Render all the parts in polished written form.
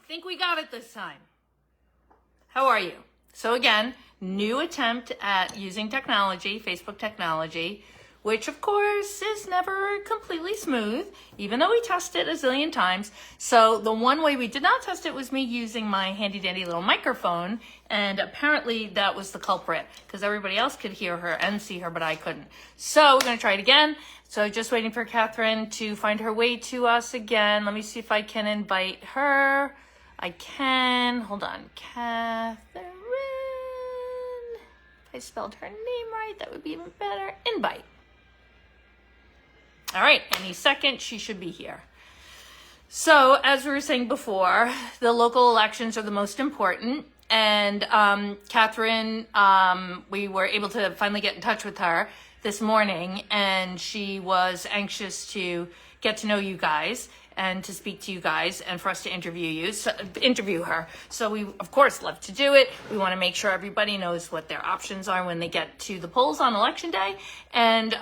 think we got it this time. How are you? So again, new attempt at using technology, Facebook technology, which of course is never completely smooth, even though we tested a zillion times. So the one way we did not test it was me using my handy dandy little microphone, and apparently that was the culprit because everybody else could hear her and see her, but I couldn't. So we're gonna try it again. So just waiting for Catherine to find her way to us again. Let me see if I can invite her. I can. Hold on. Catherine. If I spelled her name right, that would be even better. Invite. All right. Any second, she should be here. So as we were saying before, the local elections are the most important. And Catherine, we were able to finally get in touch with her this morning, and she was anxious to get to know you guys and to speak to you guys and for us to interview her. So we, of course, love to do it. We want to make sure everybody knows what their options are when they get to the polls on election day. And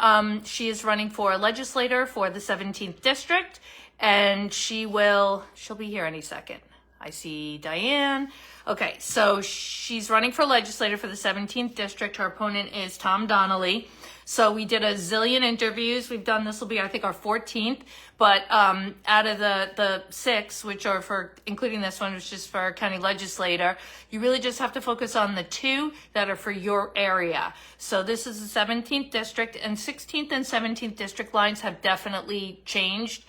she is running for legislator for the 17th district, and she'll be here any second. I see Diane. Okay, so she's running for legislator for the 17th district. Her opponent is Tom Donnelly. So we did a zillion interviews. We've done, this will be, I think, our 14th. But out of the 6, which are for, including this one, which is for our county legislator, you really just have to focus on the 2 that are for your area. So this is the 17th district, and 16th and 17th district lines have definitely changed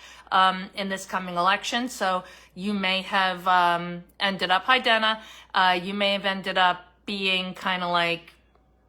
in this coming election. So you may have ended up, hi Dana, you may have ended up being kind of like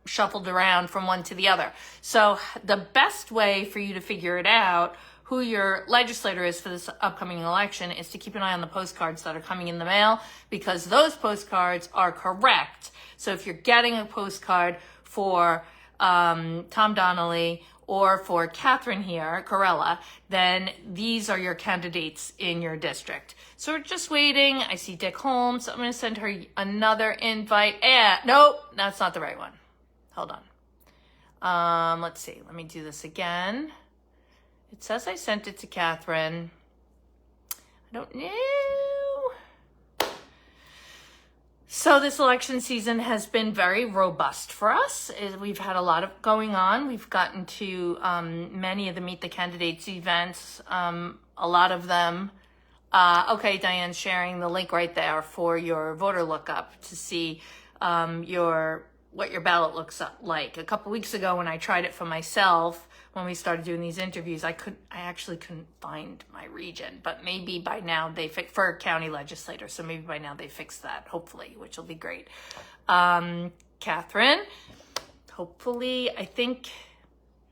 shuffled around from one to the other. So the best way for you to figure it out who your legislator is for this upcoming election is to keep an eye on the postcards that are coming in the mail, because those postcards are correct. So if you're getting a postcard for Tom Donnelly or for Catherine here, Corella, then these are your candidates in your district. So we're just waiting. I see Dick Holmes. So I'm going to send her another invite. Nope, that's not the right one. Hold on. Let's see. Let me do this again. It says I sent it to Catherine. I don't know. So this election season has been very robust for us. We've had a lot of going on. We've gotten to many of the Meet the Candidates events, a lot of them. Okay, Diane's sharing the link right there for your voter lookup to see what your ballot looks like. A couple weeks ago when I tried it for myself, when we started doing these interviews, I actually couldn't find my region, but maybe by now for a county legislator, so maybe by now they fixed that, hopefully, which will be great. Catherine, hopefully, I think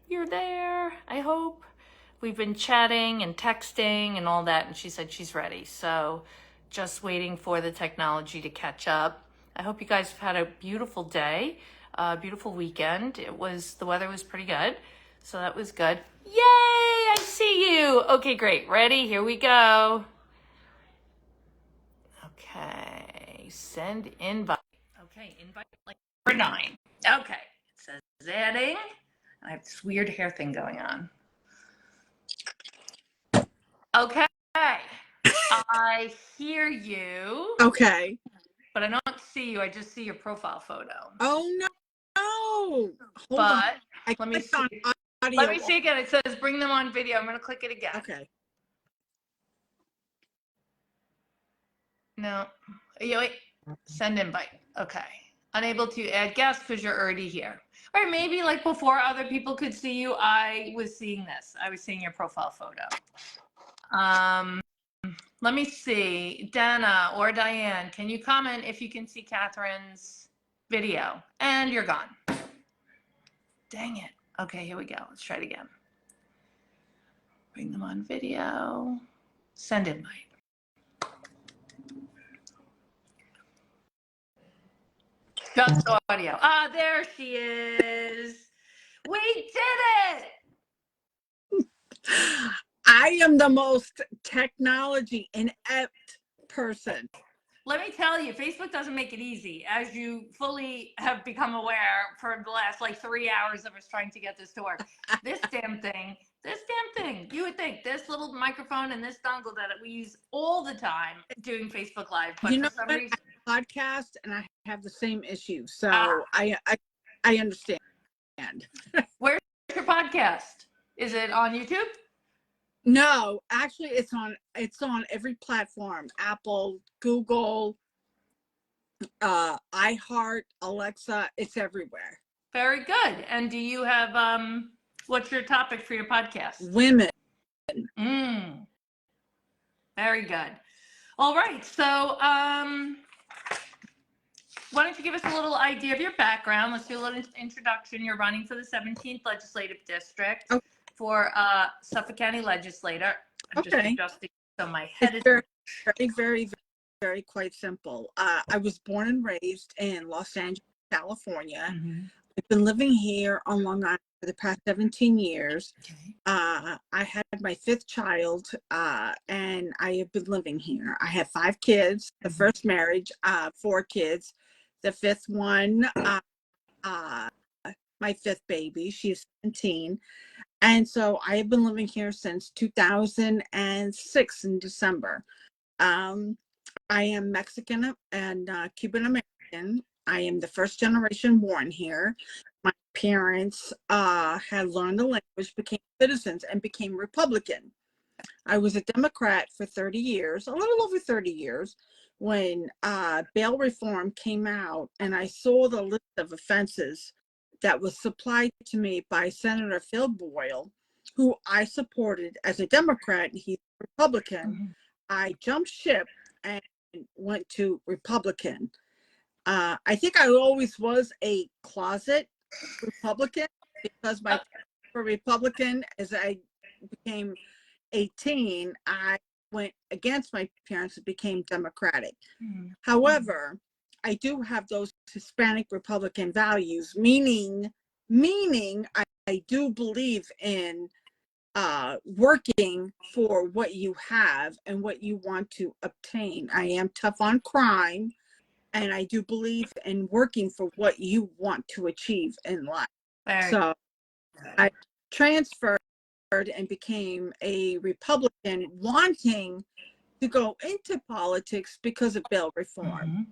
you're there, I hope. We've been chatting and texting and all that, and she said she's ready. So just waiting for the technology to catch up. I hope you guys have had a beautiful day, a beautiful weekend. The weather was pretty good, so that was good. Yay, I see you. Okay, great. Ready? Here we go. Okay, send invite. Okay, invite like number 9. Okay, it says adding. I have this weird hair thing going on. Okay, I hear you. Okay. But I don't see you. I just see your profile photo. Oh no! Hold on. Let me see. Let me see again. It says bring them on video. I'm going to click it again. Okay. No. Wait. Send invite. Okay. Unable to add guests because you're already here. Or maybe like before other people could see you, I was seeing this. I was seeing your profile photo. Let me see, Dana or Diane, can you comment if you can see Catherine's video? And you're gone. Dang it. Okay, here we go. Let's try it again. Bring them on video. Send invite. Just audio. Ah, there she is. We did it! I am the most technology inept person. Let me tell you, Facebook doesn't make it easy, as you fully have become aware for the last like 3 hours of us trying to get this to work. This damn thing This damn thing. You would think this little microphone and this dongle that we use all the time doing Facebook Live, but You for know some what? reason, I podcast and I have the same issue, ah, so I understand. where's your podcast? Is it on YouTube? No, actually, it's on every platform: Apple, Google, iHeart, Alexa. It's everywhere. Very good. And do you have what's your topic for your podcast? Women. Very good. All right. So why don't you give us a little idea of your background? Let's do a little introduction. You're running for the 17th Legislative District for Suffolk County Legislator. I'm just adjusting so my head is very quite simple. I was born and raised in Los Angeles, California. I've been living here on Long Island for the past 17 years. I had my 5th child, and I have been living here. I have 5 kids. The first marriage, 4 kids. The 5th one, my 5th baby, she's 17. And so I have been living here since 2006 in December. I am Mexican and Cuban American. I am the first generation born here. My parents had learned the language, became citizens, and became Republican. I was a Democrat for 30 years, a little over 30 years, when bail reform came out, and I saw the list of offenses that was supplied to me by Senator Phil Boyle, who I supported as a Democrat, and he's a Republican. I jumped ship and went to Republican. I think I always was a closet Republican because my parents were Republican. As I became 18, I went against my parents and became Democratic. However, I do have those Hispanic Republican values, meaning I do believe in working for what you have and what you want to obtain. I am tough on crime, and I do believe in working for what you want to achieve in life. So I transferred and became a Republican, wanting to go into politics because of bail reform.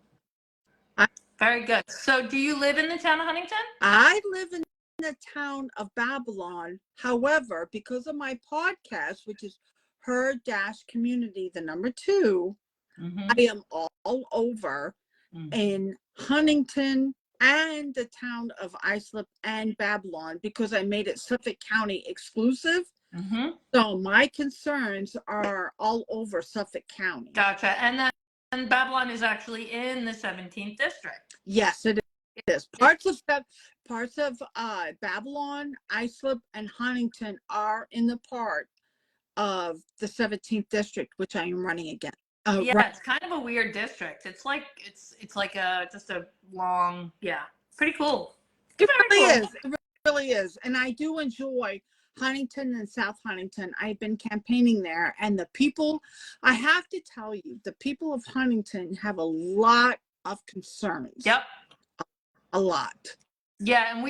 Very good. So do you live in the town of Huntington? I live in the town of Babylon. However, because of my podcast, which is Her-Community, the number 2, I am all over in Huntington and the town of Islip and Babylon, because I made it Suffolk County exclusive. So my concerns are all over Suffolk County. Gotcha. And Babylon is actually in the 17th district. Yes, it is. Parts of Babylon, Islip, and Huntington are in the part of the 17th district, which I am running against. It's kind of a weird district. It's like just a long, pretty cool. It really is. And I do enjoy Huntington and South Huntington. I've been campaigning there, and the people, I have to tell you, the people of Huntington have a lot of concerns. Yep. A lot. Yeah, and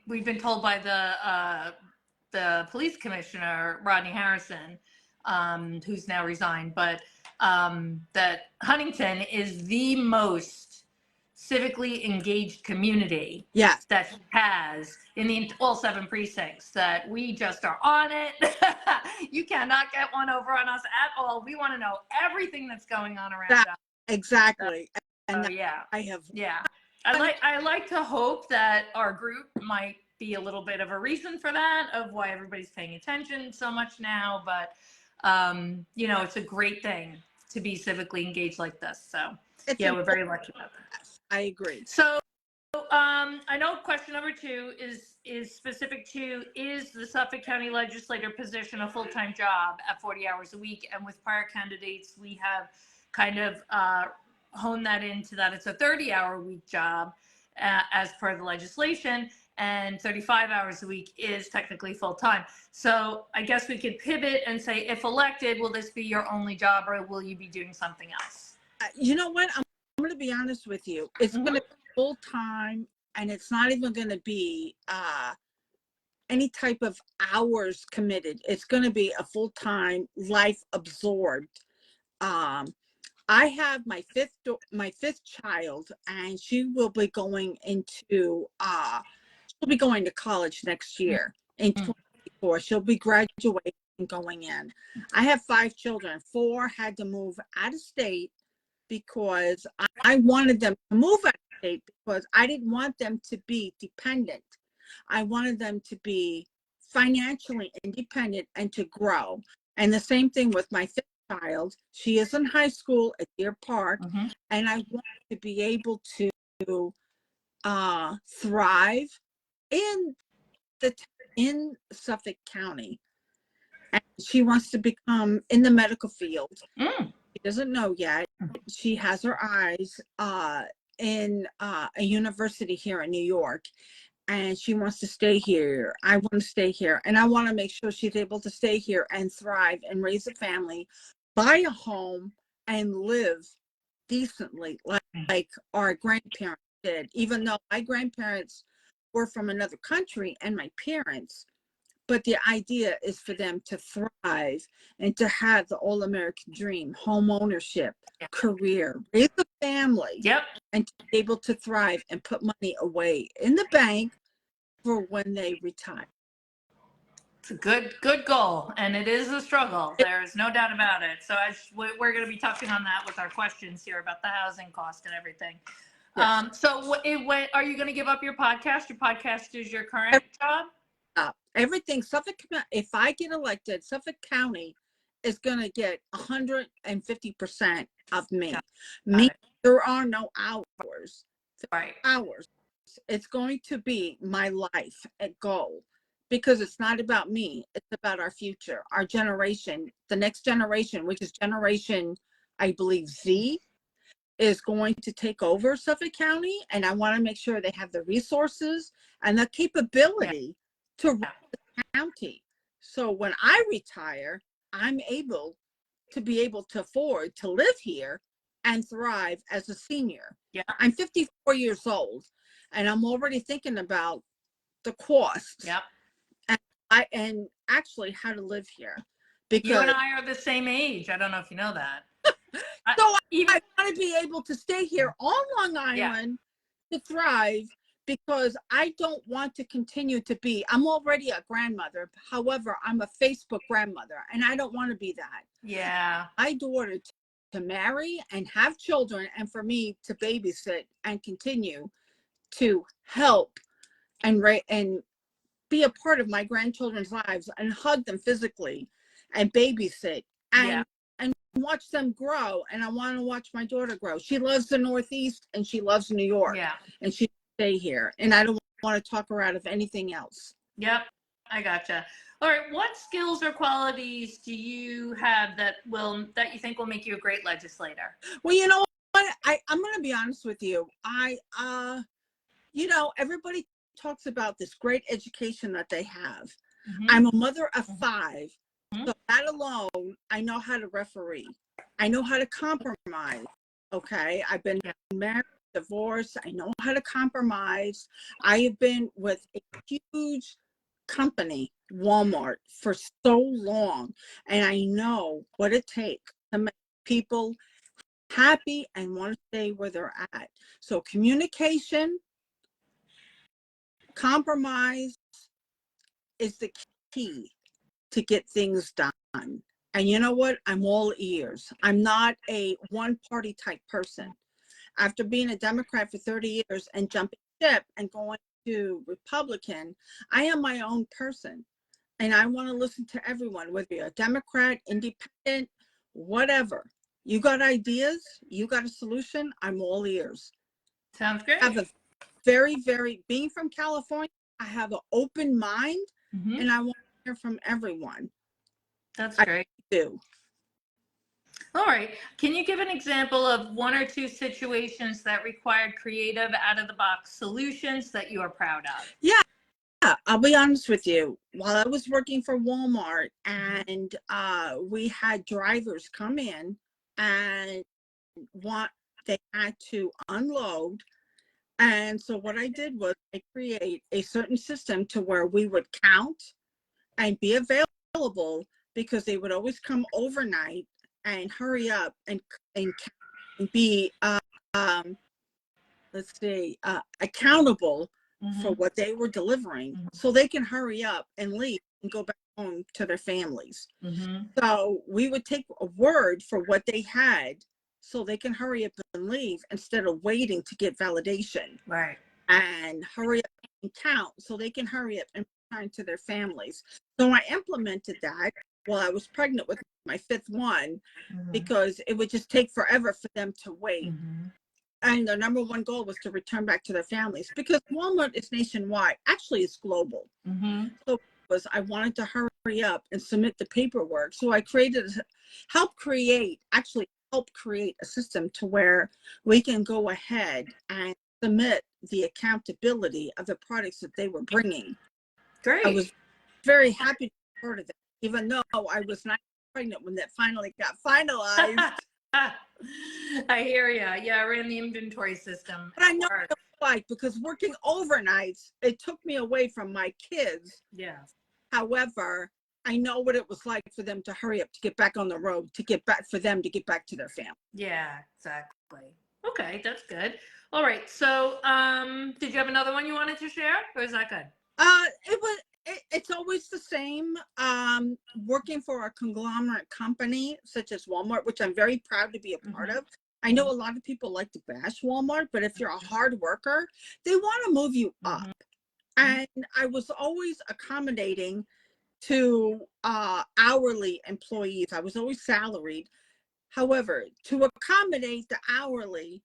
we've been told by the police commissioner, Rodney Harrison, who's now resigned, but that Huntington is the most civically engaged community that he has in all 7 precincts, that we just are on it. You cannot get one over on us at all. We want to know everything that's going on around us. Exactly. And I like to hope that our group might be a little bit of a reason for that, of why everybody's paying attention so much now. But it's a great thing to be civically engaged like this. So we're very lucky about that. I agree. So I know question number 2 is specific to, is the Suffolk County Legislator position a full-time job at 40 hours a week? And with prior candidates, we have kind of honed that into that it's a 30-hour-a-week job as per the legislation, and 35 hours a week is technically full-time. So I guess we could pivot and say, if elected, will this be your only job, or will you be doing something else? You know what? I'm going to be honest with you. It's going to be full-time, and it's not even going to be any type of hours committed. It's going to be a full-time, life absorbed. I have my fifth child, and she will be going into she'll be going to college next year in 2024. She'll be graduating and going in. I have 5 children. 4 had to move out of state because I wanted them to move out of state because I didn't want them to be dependent. I wanted them to be financially independent and to grow. And the same thing with my 5th child. She is in high school at Deer Park, and I want to be able to thrive in Suffolk County. And she wants to become in the medical field. She doesn't know yet. She has her eyes in a university here in New York, and she wants to stay here. I want to stay here, and I want to make sure she's able to stay here and thrive and raise a family, buy a home, and live decently like our grandparents did. Even though my grandparents were from another country and my parents, but the idea is for them to thrive and to have the all-American dream, home ownership, career, raise a family, and to be able to thrive and put money away in the bank for when they retire. It's a good goal, and it is a struggle. There's no doubt about it. So we're going to be touching on that with our questions here about the housing cost and everything. Yes. So are you going to give up your podcast? Your podcast is your current job? Everything Suffolk, if I get elected, Suffolk County is going to get 150% of me. There are no hours. Hours. It's going to be my life goal, because it's not about me. It's about our future, our generation, the next generation, which is generation, I believe, Z, is going to take over Suffolk County. And I want to make sure they have the resources and the capability to run the county. So when I retire, I'm able to afford to live here and thrive as a senior. I'm 54 years old, and I'm already thinking about the costs. And actually how to live here. Because you and I are the same age. I don't know if you know that. So I want to be able to stay here on Long Island to thrive, because I don't want to continue to be, I'm already a grandmother. However, I'm a Facebook grandmother, and I don't want to be that. My daughter to marry and have children, and for me to babysit and continue to help and be a part of my grandchildren's lives and hug them physically and babysit and watch them grow. And I want to watch my daughter grow. She loves the Northeast and she loves New York, and she stay here. And I don't want to talk her out of anything else. I gotcha. All right. What skills or qualities do you have that you think will make you a great legislator? Well, you know what? I'm going to be honest with you. Everybody talks about this great education that they have. I'm a mother of 5. So that alone, I know how to referee. I know how to compromise. Okay. I've been married, divorced. I know how to compromise. I have been with a huge company, Walmart, for so long. And I know what it takes to make people happy and want to stay where they're at. So communication, compromise is the key to get things done. And you know what? I'm all ears. I'm not a one-party type person. After being a Democrat for 30 years and jumping ship and going to Republican, I am my own person. And I want to listen to everyone, whether you're a Democrat, independent, whatever. You got ideas? You got a solution? I'm all ears. Sounds great. I have a being from California, I have an open mind, and I want to hear from everyone. That's great. I do. All right. Can you give an example of 1 or 2 situations that required creative, out-of-the-box solutions that you are proud of? Yeah, I'll be honest with you. While I was working for Walmart, and we had drivers come in and they had to unload And so what I did was I create a certain system to where we would count and be available, because they would always come overnight and hurry up and be let's see, accountable for what they were delivering, so they can hurry up and leave and go back home to their families. So we would take a word for what they had, so they can hurry up and leave instead of waiting to get validation. Right. And hurry up and count, so they can hurry up and return to their families. So I implemented that while I was pregnant with my 5th one, because it would just take forever for them to wait. And the number one goal was to return back to their families, because Walmart is nationwide. Actually, it's global. So I wanted to hurry up and submit the paperwork. So I help create a system to where we can go ahead and submit the accountability of the products that they were bringing. Great. I was very happy to be part of that, even though I was not pregnant when that finally got finalized. I hear you. Yeah, I ran the inventory system. But I know what it's like, because working overnights, it took me away from my kids. Yeah. However, I know what it was like for them to hurry up to get back on the road, for them to get back to their family. Yeah, exactly. Okay, that's good. All right. So, did you have another one you wanted to share, or is that good? It's always the same. Working for a conglomerate company such as Walmart, which I'm very proud to be a part of. I know a lot of people like to bash Walmart, but if you're a hard worker, they want to move you up. And I was always accommodating to hourly employees. I was always salaried. However, to accommodate the hourly,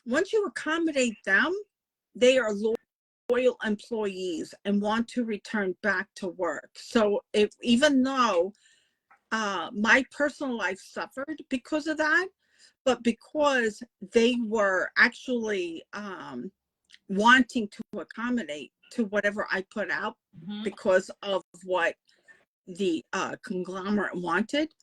once you accommodate them, they are loyal employees and want to return back to work. So even though my personal life suffered because of that, but because they were actually wanting to accommodate to whatever I put out, because of what the conglomerate wanted,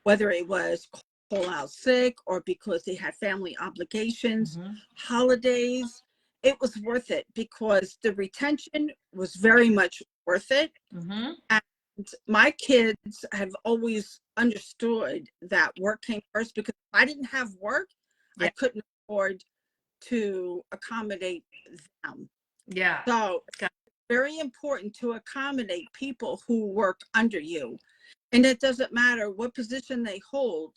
whether it was call out sick or because they had family obligations, holidays, it was worth it, because the retention was very much worth it. And my kids have always understood that work came first, because if I didn't have work, I couldn't afford to accommodate them. Yeah. So it's very important to accommodate people who work under you. And it doesn't matter what position they hold,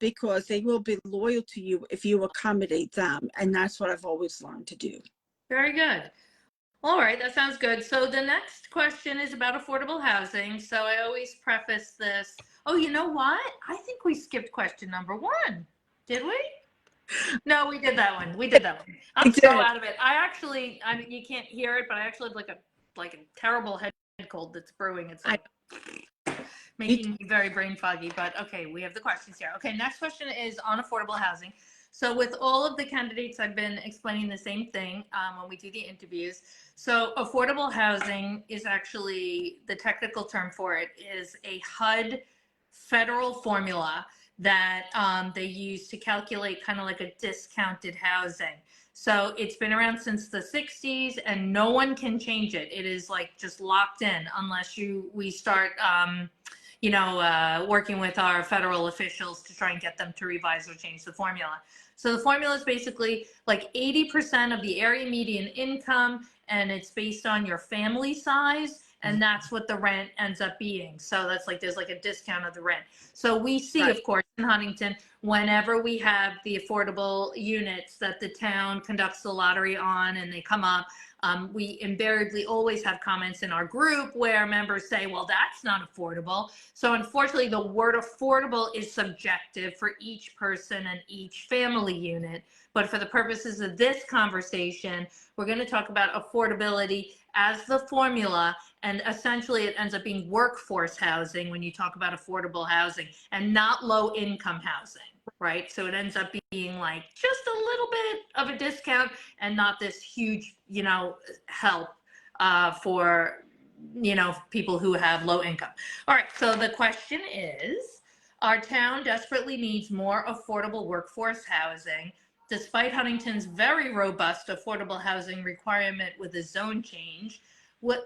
because they will be loyal to you if you accommodate them. And that's what I've always learned to do. Very good. All right, that sounds good. So the next question is about affordable housing. So I always preface this. Oh, you know what? I think we skipped question number 1. Did we? No, we did that one. I'm so out of it. I mean, you can't hear it, but I actually have like a terrible head cold that's brewing. It's like making me very brain foggy, but okay, we have the questions here. Okay, next question is on affordable housing. So with all of the candidates, I've been explaining the same thing when we do the interviews. So affordable housing is actually, the technical term for it is a HUD federal formula that they use to calculate kind of like a discounted housing. So it's been around since the 60s and no one can change it. It is like just locked in unless we start working with our federal officials to try and get them to revise or change the formula. So the formula is basically like 80% of the area median income, and it's based on your family size, and that's what the rent ends up being. So that's like, there's like a discount of the rent. So we see, of course, in Huntington, whenever we have the affordable units that the town conducts the lottery on and they come up, we invariably always have comments in our group where members say, well, that's not affordable. So unfortunately, the word affordable is subjective for each person and each family unit. But for the purposes of this conversation, we're going to talk about affordability as the formula. And essentially, it ends up being workforce housing when you talk about affordable housing, and not low income housing, right? So it ends up being like just a little bit of a discount and not this huge, help for, people who have low income. All right. So the question is, our town desperately needs more affordable workforce housing. despite Huntington's very robust affordable housing requirement with a zone change, with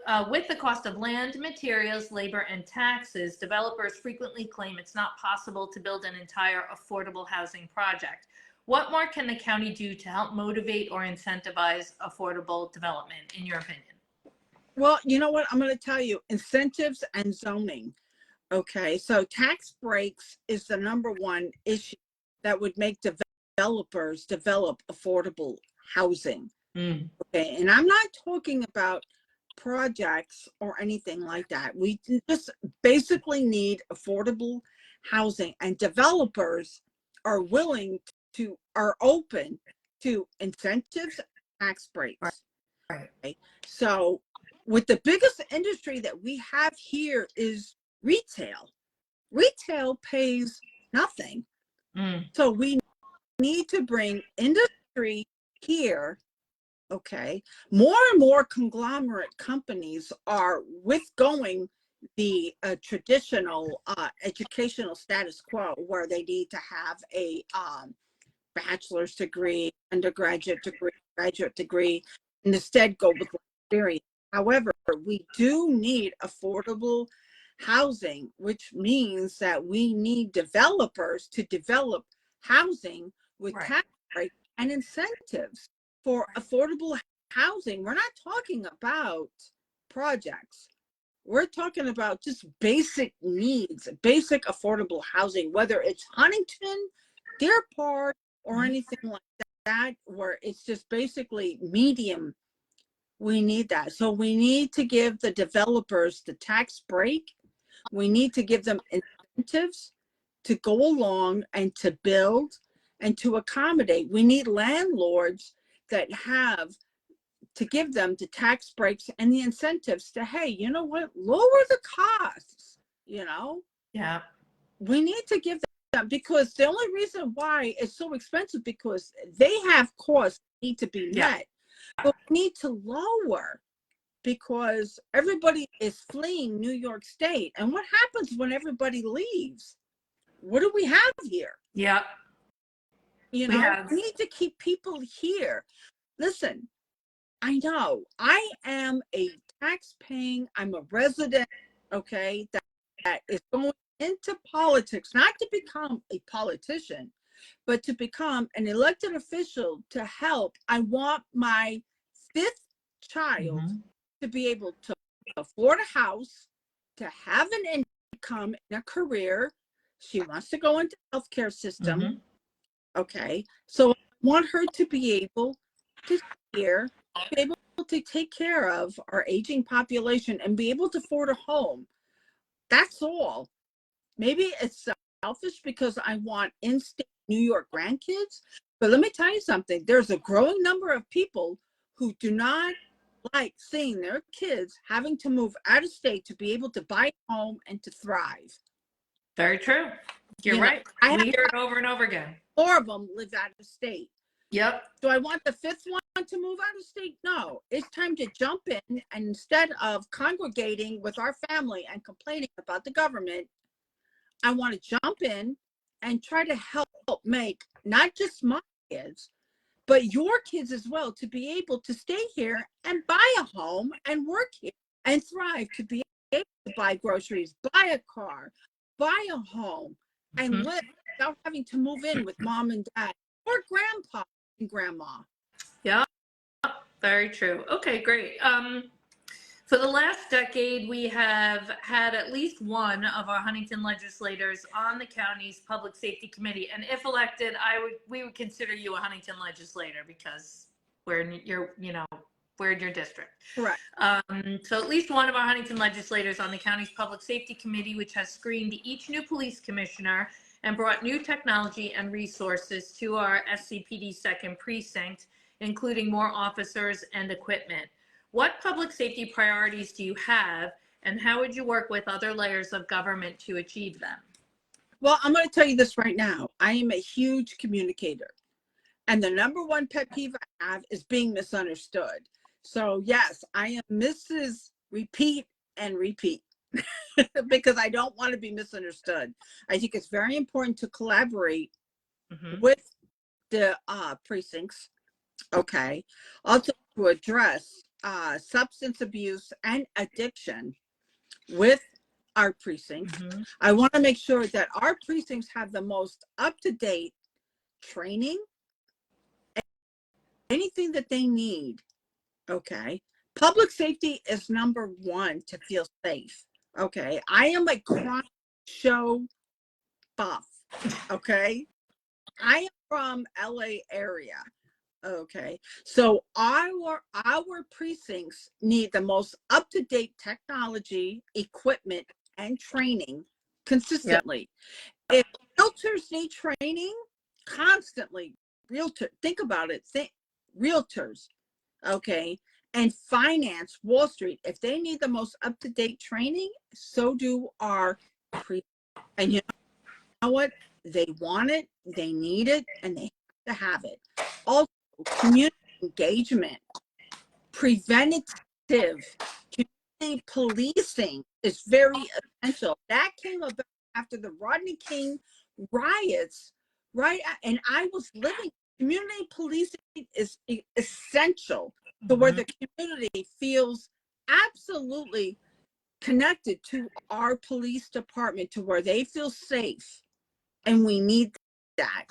the cost of land, materials, labor, and taxes, developers frequently claim it's not possible to build an entire affordable housing project. What more can the county do to help motivate or incentivize affordable development, in your opinion? Well, you know what? I'm going to tell you, incentives and zoning. Okay, so tax breaks is the number one issue that would make developers develop affordable housing. Okay, and I'm not talking about projects or anything like that. We just basically need affordable housing, and developers are open to incentives, tax breaks. Right. Okay? So with the biggest industry that we have here is retail. Retail pays nothing. So we need to bring industry here. Okay. More and more conglomerate companies are withgoing the traditional educational status quo, where they need to have a bachelor's degree, undergraduate degree, graduate degree, and instead go with experience. However, we do need affordable housing, which means that we need developers to develop housing with tax breaks and incentives for affordable housing. We're not talking about projects. We're talking about just basic needs, basic affordable housing, whether it's Huntington, Deer Park, or anything like that, where it's just basically medium. We need that. So we need to give the developers the tax break. We need to give them incentives to go along and to build and to accommodate. We need landlords that have to give them the tax breaks and the incentives to, hey, you know what, lower the costs, you know? Yeah. We need to give them, because the only reason why it's so expensive, because they have costs that need to be met. But we need to lower, because everybody is fleeing New York State. And what happens when everybody leaves? What do we have here? Yeah. You know, we need to keep people here. Listen, I know I am a tax-paying, I'm a resident, okay, that is going into politics, not to become a politician, but to become an elected official to help. I want my fifth child to be able to afford a house, to have an income and a career. She wants to go into the healthcare system. Okay, so I want her to be able to here, be able to take care of our aging population and be able to afford a home. That's all. Maybe it's selfish because I want in-state New York grandkids, but let me tell you something. There's a growing number of people who do not like seeing their kids having to move out of state to be able to buy a home and to thrive. Very true. You're right. We hear it over and over again. 4 of them live out of state. Yep. Do I want the 5th one to move out of state? No. It's time to jump in, and instead of congregating with our family and complaining about the government, I want to jump in and try to help make not just my kids, but your kids as well, to be able to stay here and buy a home and work here and thrive, to be able to buy groceries, buy a car, buy a home, and live without having to move in with mom and dad or grandpa and grandma. Yeah, very true. Okay, great. For the last decade, we have had at least one of our Huntington legislators on the county's Public Safety Committee, and if elected, we would consider you a Huntington legislator because we're in your district. Correct. So at least one of our Huntington legislators on the county's Public Safety Committee, which has screened each new police commissioner and brought new technology and resources to our SCPD 2nd Precinct, including more officers and equipment. What public safety priorities do you have, and how would you work with other layers of government to achieve them? Well, I'm going to tell you this right now. I am a huge communicator, and the number one pet peeve I have is being misunderstood. So yes, I am Mrs. Repeat and Repeat because I don't want to be misunderstood. I think it's very important to collaborate with the precincts. Okay. Also to address substance abuse and addiction with our precincts. I want to make sure that our precincts have the most up-to-date training, anything that they need. Okay. Public safety is number one to feel safe. Okay. I am a crime show buff. Okay. I am from LA area. Okay. So our precincts need the most up-to-date technology, equipment, and training consistently. If realtors need training constantly, think about it, realtors, okay, and finance, Wall Street, if they need the most up-to-date training, so do our precincts. And you know what? They want it, they need it, and they have to have it. Also, community engagement, preventative community policing is very essential. That came about after the Rodney King riots, right? And I was living, community policing is essential to where the community feels absolutely connected to our police department, to where they feel safe. And we need that.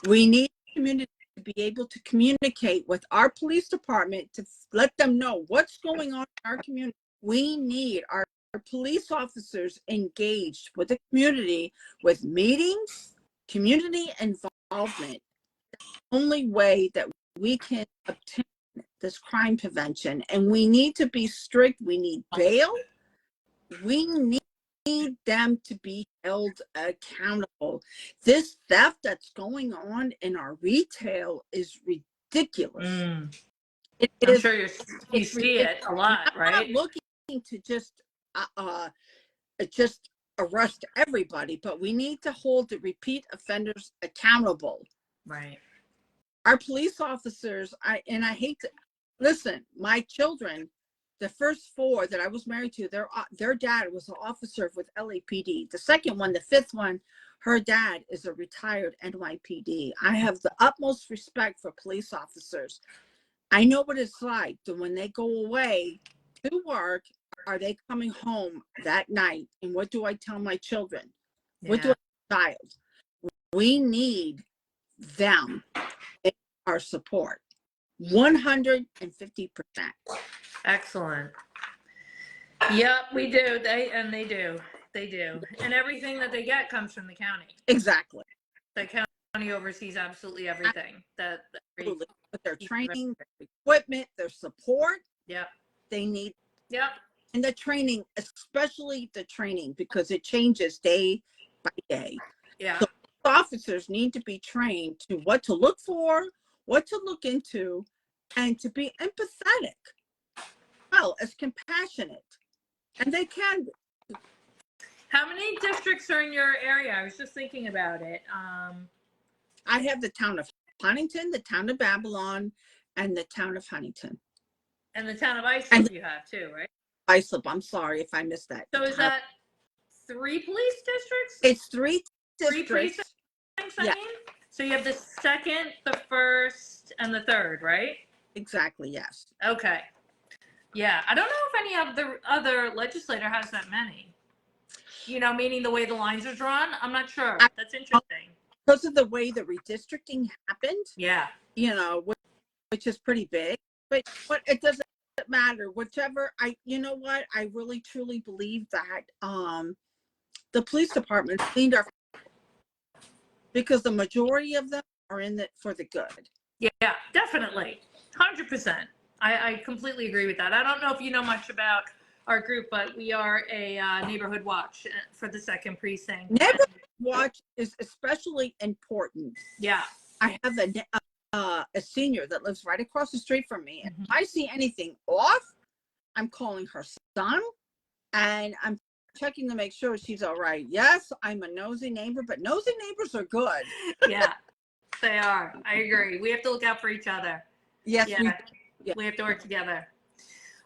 We need community to be able to communicate with our police department to let them know what's going on in our community. We need our police officers engaged with the community, with meetings, community involvement. The only way that we can obtain this crime prevention. And we need to be strict. We need bail. We need them to be held accountable. This theft that's going on in our retail is ridiculous. I'm sure you see it a lot, right? I'm not looking to just arrest everybody, but we need to hold the repeat offenders accountable. Right. Our police officers, I hate to listen, my children, the first 4 that I was married to, their dad was an officer with LAPD. The second one, the 5th one, her dad is a retired NYPD. I have the utmost respect for police officers. I know what it's like that when they go away to work, are they coming home that night? And what do I tell my children? Yeah. What do I tell my child? We need them in our support. 150%. Excellent. Yep, we do. They do. And everything that they get comes from the county. Exactly. The county oversees absolutely everything. Absolutely. With their training, their equipment, their support. Yep. They need. Yep. And the training, especially the training, because it changes day by day. Yeah. So officers need to be trained to what to look for, what to look into, and to be empathetic, well, as compassionate. And they can be. How many districts are in your area? I was just thinking about it. I have the town of Huntington, the town of Babylon, and the town of Huntington. And the town of Islip you have too, right? Islip, I'm sorry if I missed that. So is that 3 police districts? It's 3 districts. 3 precincts, I mean? So you have the 2nd, the 1st, and the 3rd, right? Exactly, yes. Okay. Yeah, I don't know if any of the other legislator has that many. You know, meaning the way the lines are drawn. I'm not sure. That's interesting. Because of the way the redistricting happened. Yeah. You know, which is pretty big. But it doesn't matter. Whichever, you know what? I really truly believe that the police department cleaned our, because the majority of them are in it for the good. Yeah, definitely. 100%. I completely agree with that. I don't know if you know much about our group, but we are a neighborhood watch for the 2nd precinct. Neighborhood watch is especially important. Yeah. I have a senior that lives right across the street from me. And if I see anything off, I'm calling her son and I'm checking to make sure she's all right. Yes, I'm a nosy neighbor, but nosy neighbors are good. Yeah, they are. I agree. We have to look out for each other. Yes, yeah. We have to work together.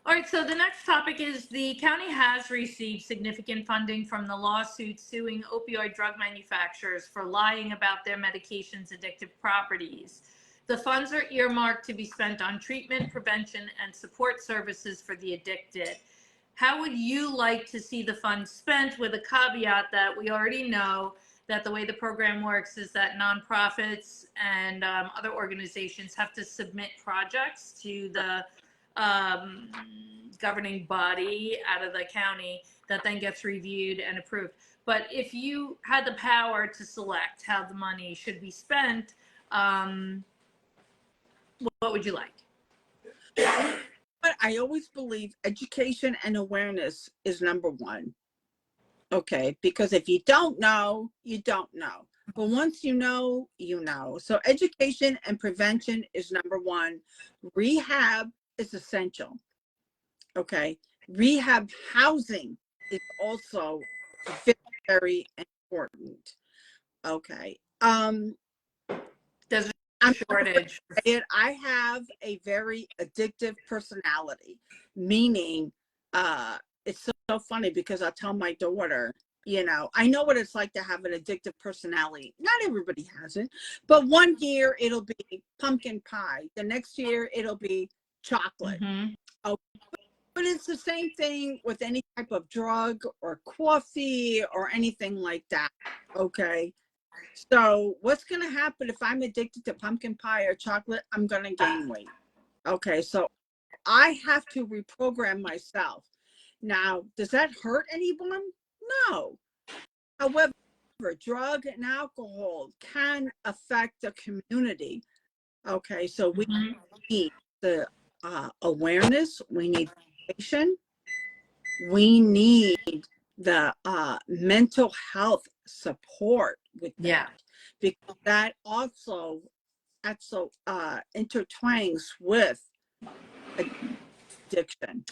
All right, so the next topic is the county has received significant funding from the lawsuit suing opioid drug manufacturers for lying about their medications' addictive properties. The funds are earmarked to be spent on treatment, prevention, and support services for the addicted. How would you like to see the funds spent, with a caveat that we already know that the way the program works is that nonprofits and other organizations have to submit projects to the governing body out of the county that then gets reviewed and approved. But if you had the power to select how the money should be spent, what would you like? But I always believe education and awareness is number one. Okay, because if you don't know, you don't know. But once you know, you know. So education and prevention is number one. Rehab is essential. Okay, rehab housing is also very, very important. Okay. There's a I'm shortage. I have a very addictive personality, meaning it's so funny because I tell my daughter, you know, I know what it's like to have an addictive personality. Not everybody has it, but one year it'll be pumpkin pie. The next year it'll be chocolate. Mm-hmm. Oh, but it's the same thing with any type of drug or coffee or anything like that. Okay. So what's going to happen if I'm addicted to pumpkin pie or chocolate? I'm going to gain weight. Okay. So I have to reprogram myself. Now, does that hurt anyone? No. However, drug and alcohol can affect the community. Okay. So we need the awareness. We need education. We need the mental health support with that, because that also intertwines with addiction,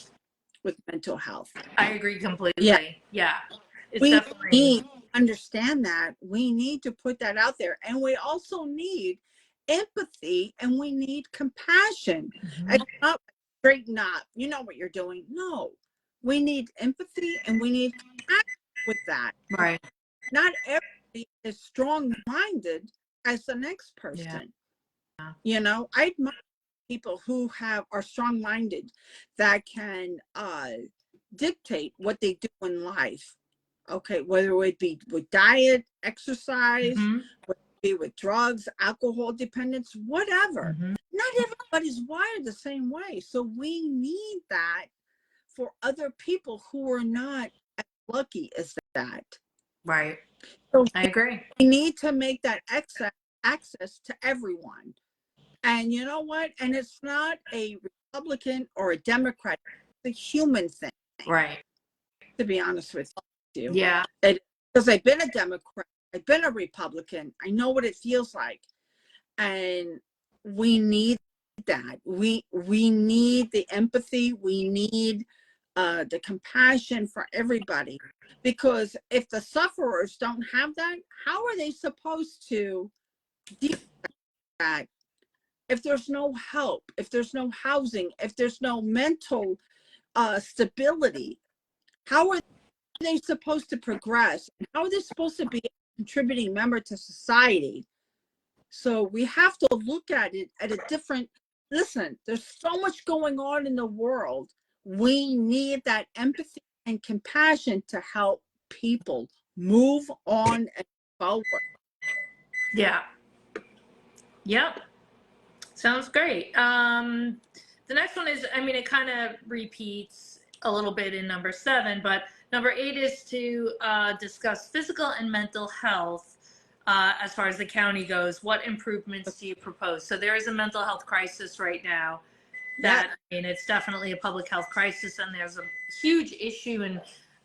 with mental health. I agree completely. Yeah. It's We definitely need to understand that. We need to put that out there. And we also need empathy and we need compassion. And not straighten up. You know what you're doing. No. We need empathy and we need compassion with that. right. Not everybody is strong-minded as the next person. Yeah. You know, I admire people who are strong-minded that can dictate what they do in life. Okay, whether it be with diet, exercise, whether it be with drugs, alcohol dependence, whatever. Not everybody's wired the same way. So we need that for other people who are not as lucky as that. Right. So I agree. we need to make that access to everyone. And you know what? And it's not a Republican or a Democrat. It's a human thing. Right. To be honest with you. Yeah. Because I've been a Democrat. I've been a Republican. I know what it feels like. And we need that. We need the empathy. We need the compassion for everybody. Because if the sufferers don't have that, how are they supposed to deal with that? If there's no help, if there's no housing, if there's no mental stability, how are they supposed to progress? How are they supposed to be a contributing member to society? So we have to look at it at a different, listen, there's so much going on in the world. We need that empathy and compassion to help people move on and forward. Yeah. Yep. Sounds great. The next one is, I mean, it kind of repeats a little bit in number 7, but number 8 is to discuss physical and mental health as far as the county goes. What improvements do you propose? So there is a mental health crisis right now. I mean, it's definitely a public health crisis, and there's a huge issue in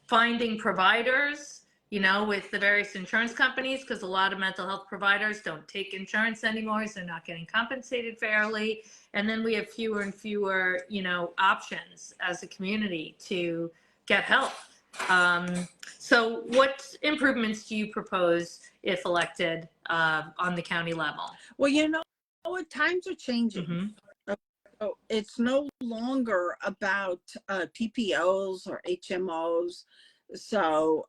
finding providers, you know, with the various insurance companies, because a lot of mental health providers don't take insurance anymore, so they're not getting compensated fairly. And then we have fewer and fewer, you know, options as a community to get help. So what improvements do you propose if elected on the county level? Well, you know what? Times are changing. So it's no longer about PPOs or HMOs. So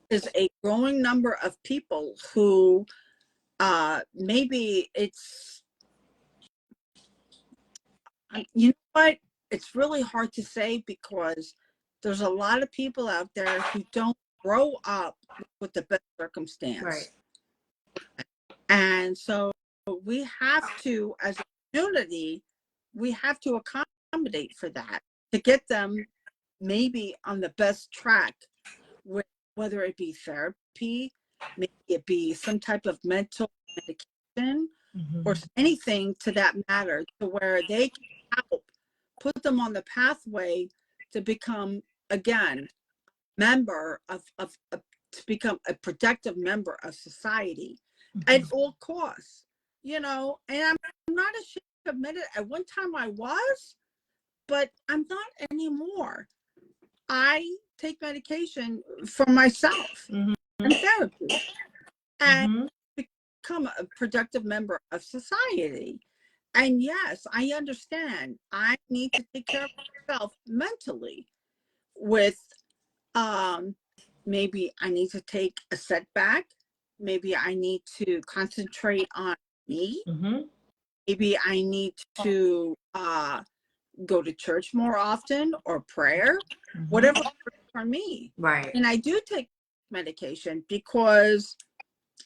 there's a growing number of people who maybe it's, you know what? It's really hard to say because there's a lot of people out there who don't grow up with the best circumstance. Right. And so we have to, as a community, we have to accommodate for that to get them maybe on the best track, whether it be therapy, maybe it be some type of mental medication, or anything to that matter, to where they can help put them on the pathway to become, again, to become a productive member of society at all costs, you know. And I'm not ashamed to admit it. At one time I was, but I'm not anymore. I take medication for myself and therapy and become a productive member of society. And yes, I understand I need to take care of myself mentally with maybe I need to take a setback. Maybe I need to concentrate on me. Maybe I need to go to church more often or prayer, whatever works for me. Right. And I do take medication because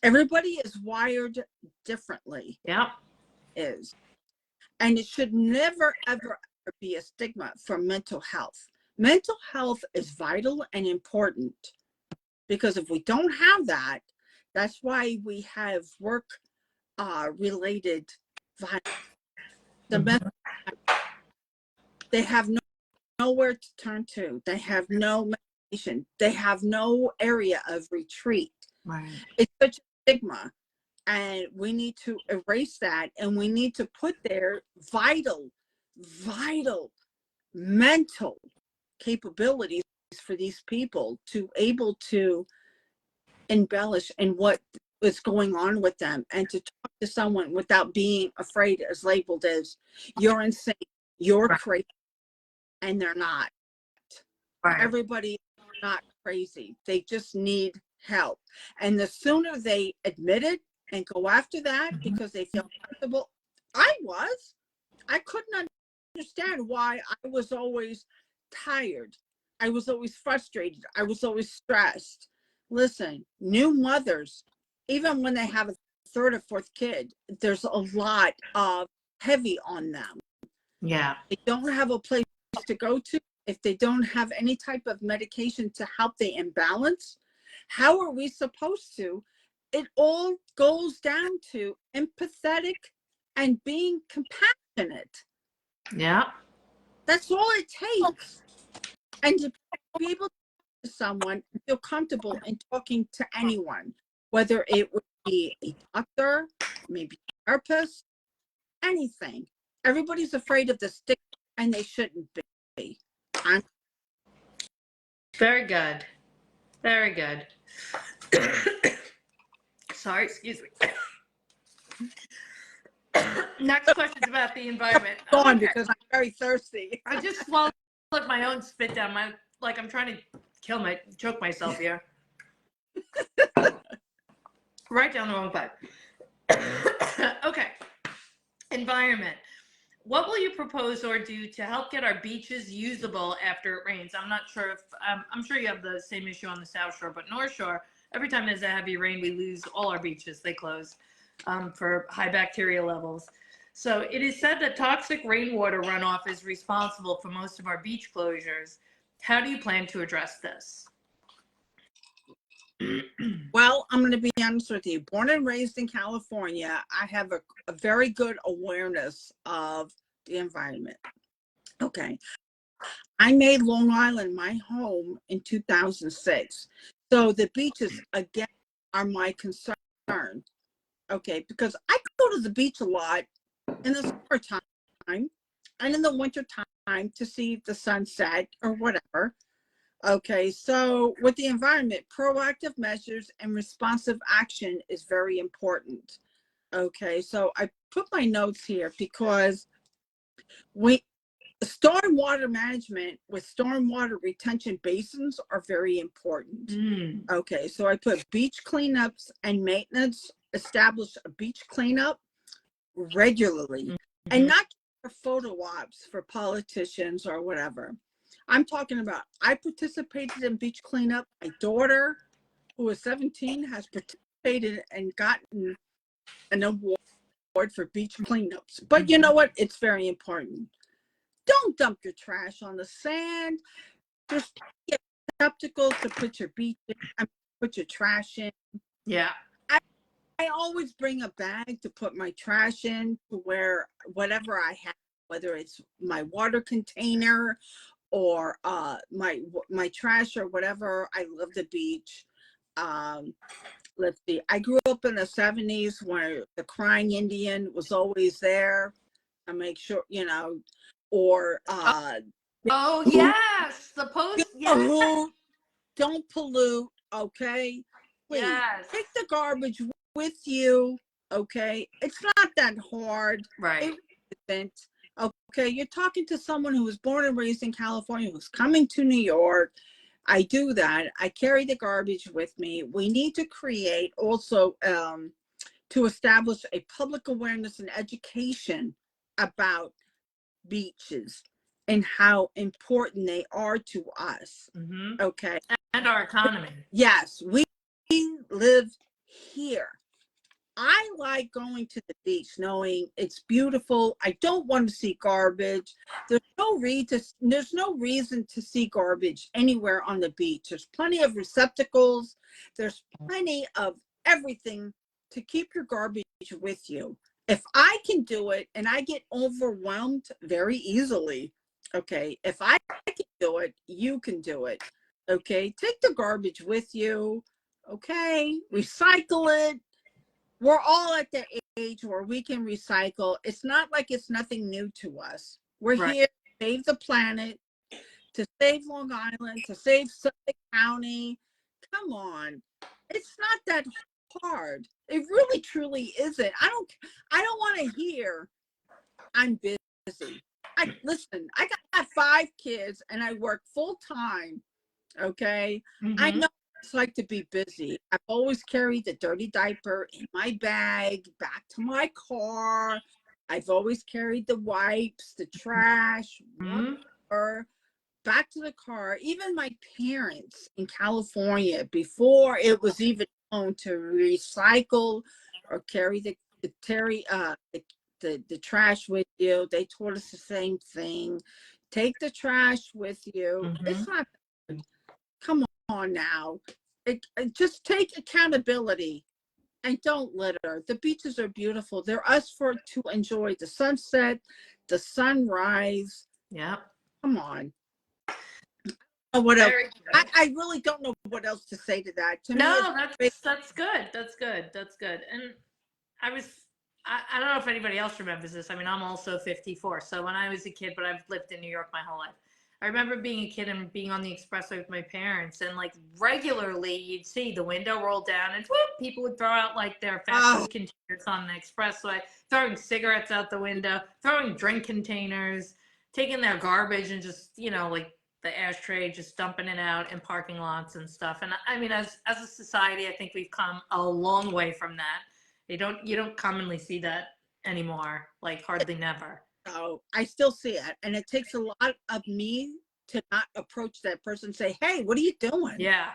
everybody is wired differently. Yeah. And it should never, ever be a stigma for mental health. Mental health is vital and important because if we don't have that, that's why we have work related violence. They have nowhere to turn to. They have no medication. They have no area of retreat. Right. It's such a stigma. And we need to erase that, and we need to put their vital mental capabilities for these people to able to embellish in what is going on with them, and to talk to someone without being afraid, as labeled as you're insane, you're crazy, and they're not. Everybody's not crazy. They just need help. And the sooner they admit it and go after that because they feel comfortable. I couldn't understand why I was always tired. I was always frustrated. I was always stressed. Listen, new mothers, even when they have a third or fourth kid, there's a lot of heavy on them. Yeah. They don't have a place to go to. If they don't have any type of medication to help the imbalance, how are we supposed to? It all goes down to empathetic and being compassionate. Yeah. That's all it takes. And to be able to talk to someone, feel comfortable in talking to anyone, whether it would be a doctor, maybe a therapist, anything. Everybody's afraid of the stigma, and they shouldn't be. Very good. Very good. Sorry, excuse me. Next question is about the environment. Go on, because I'm very thirsty. I just swallowed my own spit down. I'm trying to choke myself here. Right down the wrong pipe. Okay. Environment. What will you propose or do to help get our beaches usable after it rains? I'm not sure if, I'm sure you have the same issue on the South Shore, but North Shore, every time there's a heavy rain, we lose all our beaches. They close for high bacteria levels. So it is said that toxic rainwater runoff is responsible for most of our beach closures. How do you plan to address this? Well, I'm going to be honest with you. Born and raised in California, I have a very good awareness of the environment. Okay. I made Long Island my home in 2006. So the beaches, again, are my concern. Okay. Because I go to the beach a lot in the summertime and in the winter time to see the sunset or whatever. Okay, so with the environment, proactive measures and responsive action is very important. Okay, so I put my notes here because stormwater management with stormwater retention basins are very important. Okay, so I put beach cleanups and maintenance, establish a beach cleanup regularly, and not for photo ops for politicians or whatever. I'm talking about, I participated in beach cleanup. My daughter, who is 17, has participated and gotten an award for beach cleanups. But you know what? It's very important. Don't dump your trash on the sand. Just get receptacles to put your put your trash in. Yeah. I always bring a bag to put my trash in, to where whatever I have, whether it's my water container or my trash or whatever. I love the beach. Let's see. I grew up in the 70s where the crying Indian was always there. I make sure, or oh yes, the post. yes. Don't pollute. Okay, please take the garbage with you. Okay, it's not that hard. Right. It isn't. Okay, you're talking to someone who was born and raised in California, who's coming to New York. I do that. I carry the garbage with me. We need to create also to establish a public awareness and education about beaches and how important they are to us. Okay. And our economy. Yes, we live here. I like going to the beach knowing it's beautiful. I don't want to see garbage. There's no reason to see garbage anywhere on the beach. There's plenty of receptacles. There's plenty of everything to keep your garbage with you. If I can do it, and I get overwhelmed very easily, okay, if I can do it, you can do it. Okay, take the garbage with you. Okay, recycle it. We're all at the age where we can recycle. It's not like it's nothing new to us. We're here to save the planet, to save Long Island, to save Suffolk County. Come on. It's not that hard. It really truly isn't. I don't want to hear I'm busy. Listen, I got 5 kids and I work full time. Okay. I know it's like to be busy. I've always carried the dirty diaper in my bag back to my car. I've always carried the wipes, the trash, whatever, back to the car. Even my parents in California, before it was even known to recycle or carry the trash with you, they taught us the same thing. Take the trash with you. It's not, come on now. Just take accountability and don't litter. The beaches are beautiful. They're us to enjoy the sunset, the sunrise. Yeah. Come on. What else? I really don't know what else to say to that. No, that's good. That's good. That's good. And I don't know if anybody else remembers this. I mean, I'm also 54. So when I was a kid, but I've lived in New York my whole life. I remember being a kid and being on the expressway with my parents, and like regularly you'd see the window roll down and whoop, people would throw out like their fast food containers on the expressway, throwing cigarettes out the window, throwing drink containers, taking their garbage and just, like the ashtray, just dumping it out in parking lots and stuff. And I mean, as a society, I think we've come a long way from that. You don't commonly see that anymore, like hardly never. So I still see it, and it takes a lot of me to not approach that person and say, "Hey, what are you doing?" Yeah.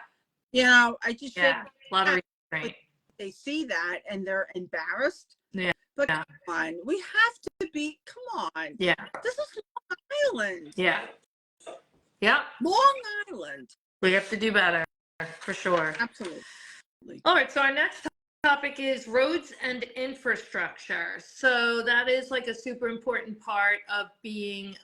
I just shake a lot of restraint. They see that and they're embarrassed. Yeah. But come on, we have to be. Come on. Yeah. This is Long Island. Yeah. Yeah. Long Island. We have to do better, for sure. Absolutely. All right. So our next topic is roads and infrastructure. So that is like a super important part of being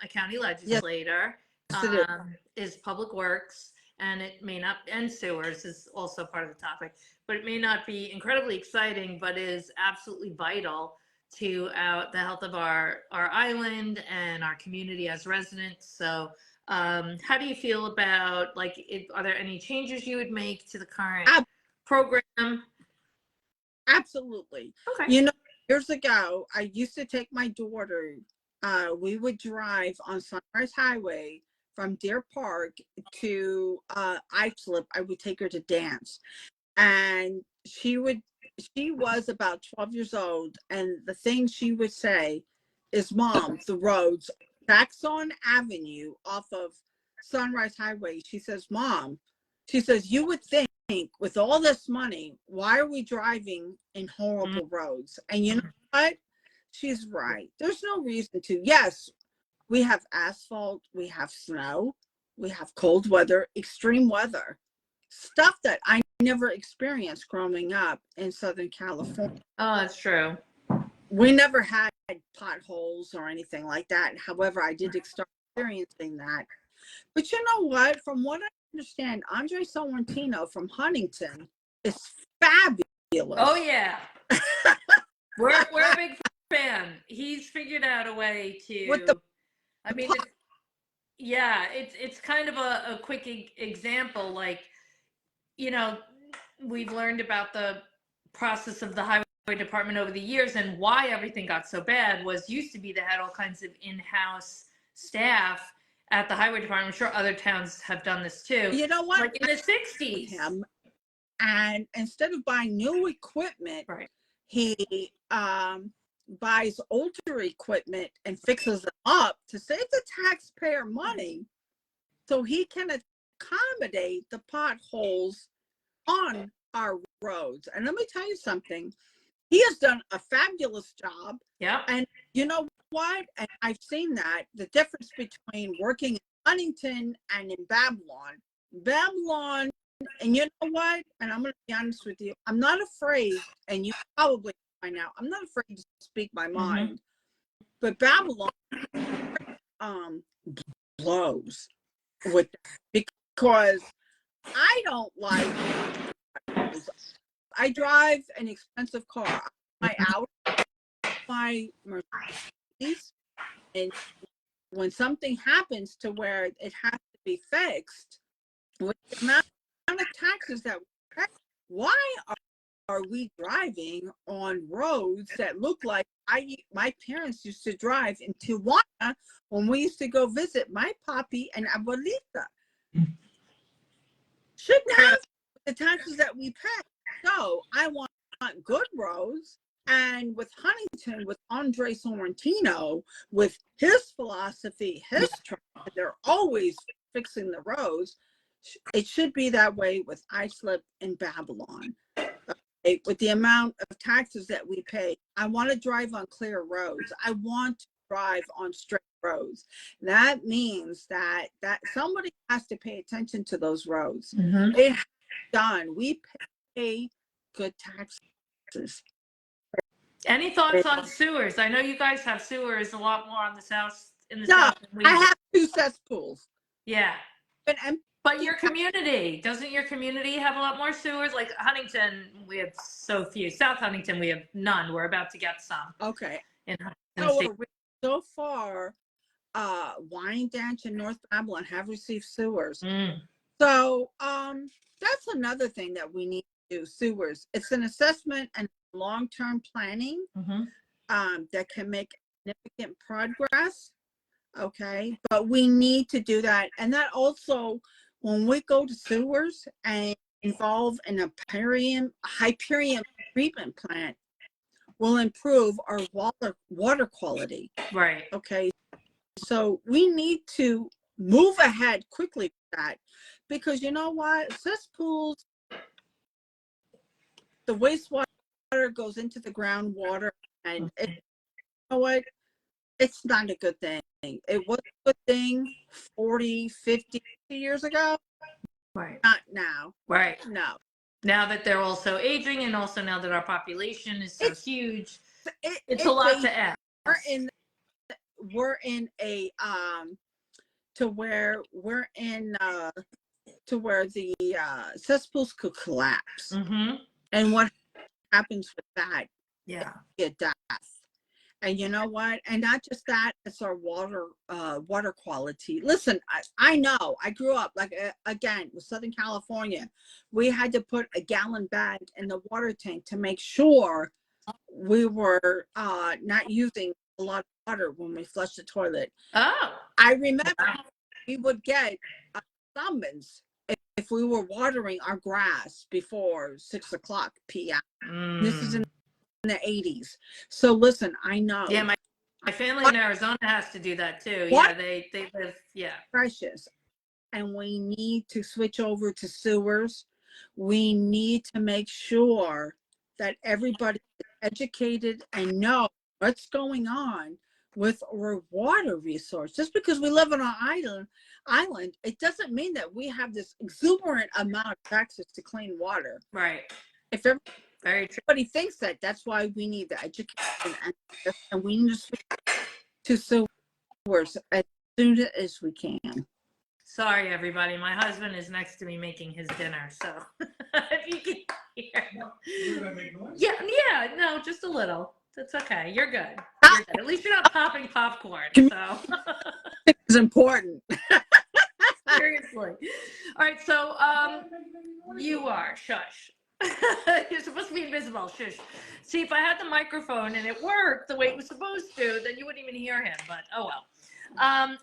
a county legislator. Yes, is public works, and it may not, and sewers is also part of the topic, but it may not be incredibly exciting, but is absolutely vital to the health of our island and our community as residents. So how do you feel about, are there any changes you would make to the current program? Absolutely. Okay. You know, years ago, I used to take my daughter. We would drive on Sunrise Highway from Deer Park to Islip. I would take her to dance, and she was about 12 years old, and the thing she would say is, "Mom, the roads, Saxon Avenue off of Sunrise Highway." She says, "Mom," she says, "you would think with all this money, why are we driving in horrible roads?" And you know what? She's right. There's no reason to. Yes, we have asphalt, we have snow, we have cold weather, extreme weather, stuff that I never experienced growing up in Southern California. Oh, that's true. We never had potholes or anything like that. However, I did start experiencing that. But you know what? From what I understand, Andre Sorrentino from Huntington is fabulous. Oh yeah. we're a big fan. He's figured out a way to, With the I mean, it's kind of a quick example. Like, you know, we've learned about the process of the highway department over the years, and why everything got so bad was used to be they had all kinds of in-house staff at the highway department. I'm sure other towns have done this too. You know what? Like in the 60s. Him, and instead of buying new equipment, Right. he buys older equipment and fixes them up to save the taxpayer money so he can accommodate the potholes on our roads. And let me tell you something, he has done a fabulous job. Yeah. And you know what? And I've seen that, the difference between working in Huntington and in Babylon, and you know what? And I'm going to be honest with you, I'm not afraid, and you probably by now, I'm not afraid to speak my mind, but Babylon blows with, because I don't like, I drive an expensive car. My Audi, my Mercedes, and when something happens to where it has to be fixed, with the amount of taxes that we pay, why are we driving on roads that look like my parents used to drive in Tijuana when we used to go visit my papi and abuelita? Shouldn't have the taxes that we pay. So I want good roads. And with Huntington, with Andre Sorrentino, with his philosophy, his trend, they're always fixing the roads. It should be that way with Islip and Babylon. Okay? With the amount of taxes that we pay, I want to drive on clear roads. I want to drive on straight roads. That means that somebody has to pay attention to those roads. It has done. We pay good taxes. Any thoughts on sewers? I know you guys have sewers a lot more on the south, in the No, south than we I do. have 2 cesspools. Yeah. And But your community, doesn't your community have a lot more sewers? Like Huntington, we have so few. South Huntington, we have none. We're about to get some. okay. In Huntington State. So far, Wyandanch and North Babylon have received sewers. So that's another thing that we need to do, sewers. It's an assessment and long-term planning that can make significant progress. Okay, but we need to do that. And that also, when we go to sewers and involve in a Hyperion treatment plant, will improve our water quality. Right. Okay, so we need to move ahead quickly with that, because you know what, cesspools, the wastewater goes into the groundwater, and you know what, it's not a good thing. It was a good thing 40, 50 years ago. Right. Not now. Right. No. Now that they're also aging, and also now that our population is so huge, it's a lot to ask. We're in a to where the cesspools could collapse. And what happens with that? Yeah. Get death. And you know what? And not just that, it's our water quality. Listen, I know I grew up like, again, with Southern California. We had to put a gallon bag in the water tank to make sure we were not using a lot of water when we flushed the toilet. Oh, I remember wow. we would get a summons if we were watering our grass before 6 o'clock p.m. This is in the 80s. So listen, I know. Yeah, my family in Arizona has to do that too. What? Yeah, they live, yeah. Precious. And we need to switch over to sewers. We need to make sure that everybody is educated and know what's going on with our water resource. Just because we live on an island, it doesn't mean that we have this exuberant amount of access to clean water. Right. If Very true. everybody thinks that, that's why we need the education, and we need to switch to sewers as soon as we can. Sorry, everybody. My husband is next to me making his dinner, so if you can hear. Yeah, no, just a little. That's okay. You're good. You're good. At least you're not popping popcorn. So It's important. seriously. All right, so you are shush. You're supposed to be invisible. Shush. See, if I had the microphone and it worked the way it was supposed to, then you wouldn't even hear him. But oh well.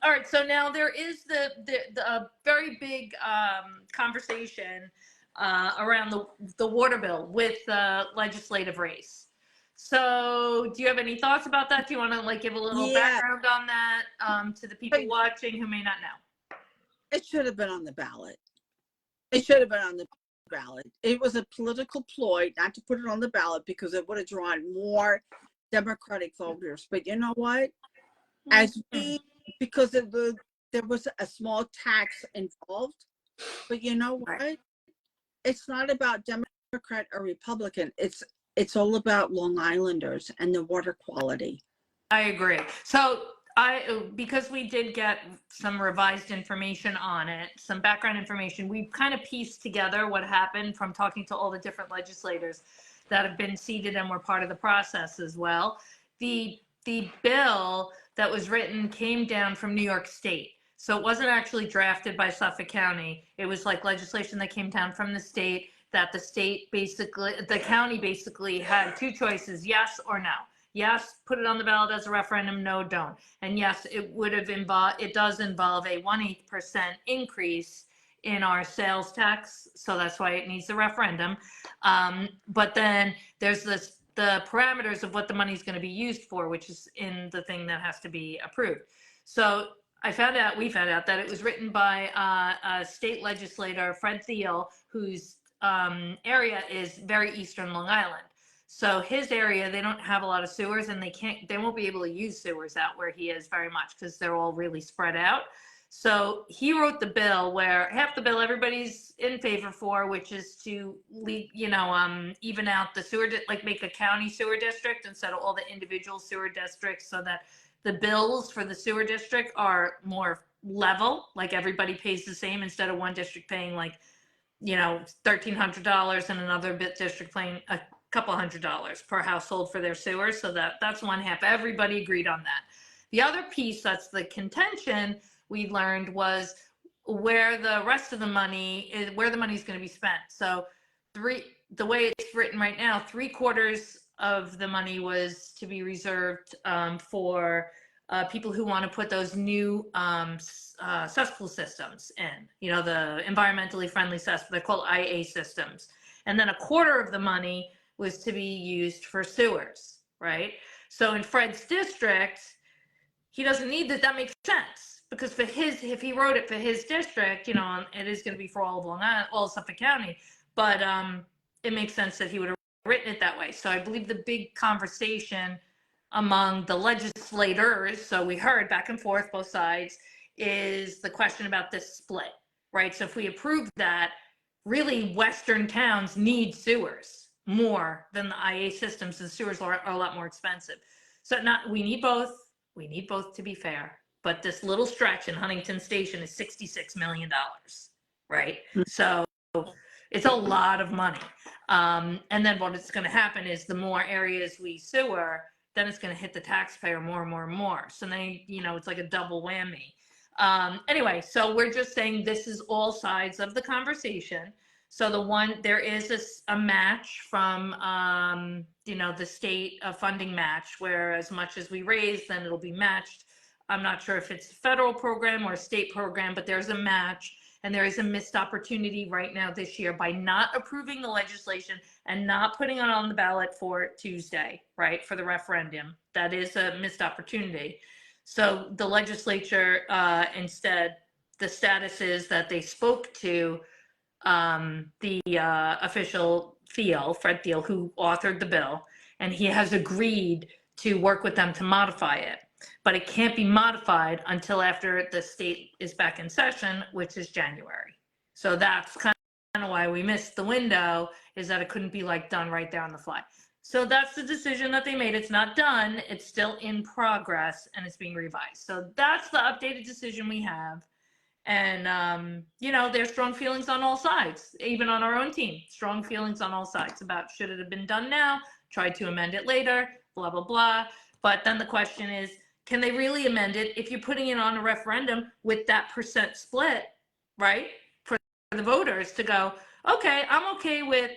All right, so now there is the very big conversation around the water bill with the legislative race. So do you have any thoughts about that? Do you want to like give a little background on that to the people watching who may not know? It should have been on the ballot. It should have been on the ballot. It was a political ploy not to put it on the ballot because it would have drawn more Democratic voters. But you know what? Because there was a small tax involved, but you know what? It's not about Democrat or Republican. It's all about Long Islanders and the water quality. I agree. So because we did get some revised information on it, some background information, we kind of pieced together what happened from talking to all the different legislators that have been seated and were part of the process as well. The bill that was written came down from New York State. So it wasn't actually drafted by Suffolk County. It was like legislation that came down from the state that the county basically had two choices, yes or no. Yes, put it on the ballot as a referendum, no, don't. And yes, it does involve a 1/8% increase in our sales tax. So that's why it needs a referendum. But then there's the parameters of what the money is going to be used for, which is in the thing that has to be approved. So we found out that it was written by a state legislator, Fred Thiel, whose area is very eastern Long Island. So his area, they don't have a lot of sewers, and they won't be able to use sewers out where he is very much because they're all really spread out. So he wrote the bill where half the bill everybody's in favor for, which is to even out the sewer, like make a county sewer district instead of all the individual sewer districts, so that the bills for the sewer district are more level, like everybody pays the same instead of one district paying like, $1,300 and another district paying a couple $100 per household for their sewers. So that's one half. Everybody agreed on that. The other piece that's the contention we learned was where the rest of the money is, where the money is going to be spent. So the way it's written right now, 3/4 of the money was to be reserved for people who want to put those new cesspool systems in, the environmentally friendly cesspool. They're called IA systems. And then 1/4 of the money was to be used for sewers, right? So in Fred's district, he doesn't need that. That makes sense because if he wrote it for his district, it is going to be for all of Long Island, all of Suffolk County. But it makes sense that he would have written it that way. So I believe the big conversation among the legislators, so we heard back and forth both sides, is the question about this split, right? So if we approve that, really Western towns need sewers more than the IA systems, and sewers are a lot more expensive. So we need both. We need both, to be fair. But this little stretch in Huntington Station is $66 million, right? So it's a lot of money. And then what's going to happen is the more areas we sewer, then it's going to hit the taxpayer more and more and more. So then, it's like a double whammy. Anyway, so we're just saying this is all sides of the conversation. So there is a match from, the state funding match, where as much as we raise, then it'll be matched. I'm not sure if it's a federal program or a state program, but there's a match. And there is a missed opportunity right now this year by not approving the legislation and not putting it on the ballot for Tuesday, right, for the referendum. That is a missed opportunity. So the legislature, instead, the status is that they spoke to the official Fred Thiel, who authored the bill, and he has agreed to work with them to modify it. But it can't be modified until after the state is back in session, which is January. So that's kind of why we missed the window, is that it couldn't be like done right there on the fly. So that's the decision that they made. It's not done. It's still in progress, and it's being revised. So that's the updated decision we have. And, there's strong feelings on all sides, even on our own team. Strong feelings on all sides about should it have been done now, tried to amend it later, blah, blah, blah. But then the question is, can they really amend it if you're putting it on a referendum with that percent split, right? For the voters to go, okay, I'm okay with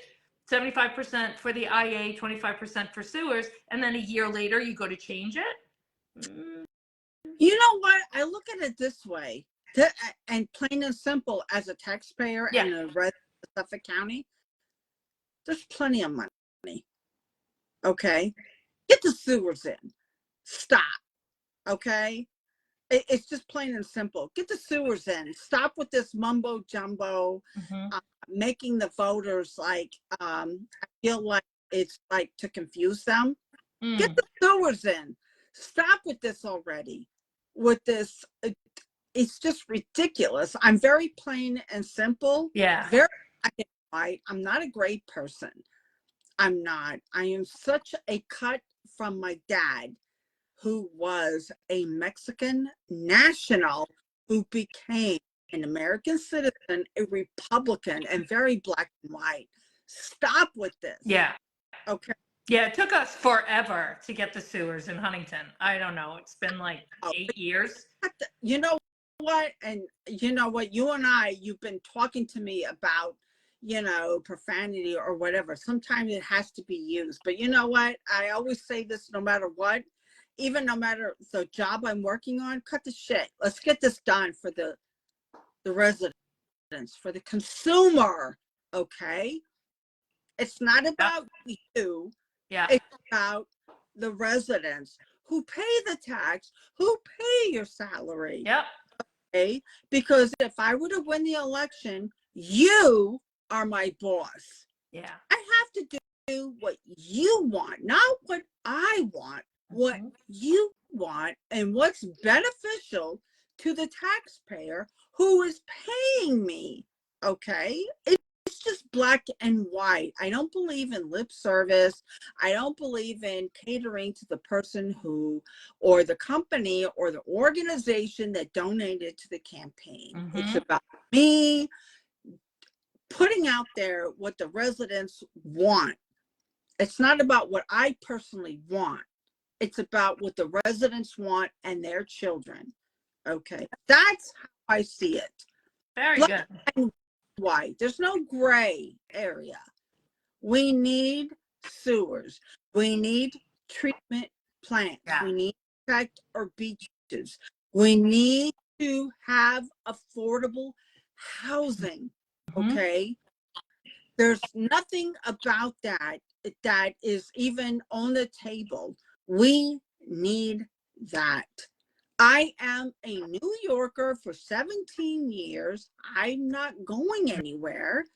75% for the IA, 25% for sewers, and then a year later you go to change it? You know what? I look at it this way, and plain and simple, as a taxpayer and a resident of Suffolk County, there's plenty of money. Okay? Get the sewers in. Stop. Okay? It's just plain and simple. Get the sewers in. Stop with this mumbo jumbo, making the voters I feel like it's like to confuse them. Get the sewers in. Stop with this already. With this, it's just ridiculous. I'm very plain and simple. Yeah. Very black and white. I'm not a great person. I'm not. I am such a cut from my dad, who was a Mexican national who became an American citizen, a Republican, and very black and white. Stop with this. Yeah. Okay. Yeah, it took us forever to get the sewers in Huntington. I don't know. It's been like 8 years. You know what? And you know what? You and you've been talking to me about, profanity or whatever. Sometimes it has to be used. But you know what? I always say this, no matter what, even no matter the job I'm working on, cut the shit. Let's get this done for the residents, for the consumer. Okay? It's not about you. Yeah. It's about the residents who pay the tax, who pay your salary. Yep. Okay? Because if I were to win the election, you are my boss. Yeah. I have to do what you want, not what I want, what you want, and what's beneficial to the taxpayer who is paying me. Okay? It's just black and white. I don't believe in lip service. I don't believe in catering to the person or the company or the organization that donated to the campaign. It's about me putting out there what the residents want. It's not about what I personally want. It's about what the residents want and their children. Okay. That's how I see it. Very good. And white. There's no gray area. We need sewers. We need treatment plants. Yeah. We need to protect our beaches. We need to have affordable housing. Okay. There's nothing about that is even on the table. We need that. I am a New Yorker for 17 years. I'm not going anywhere.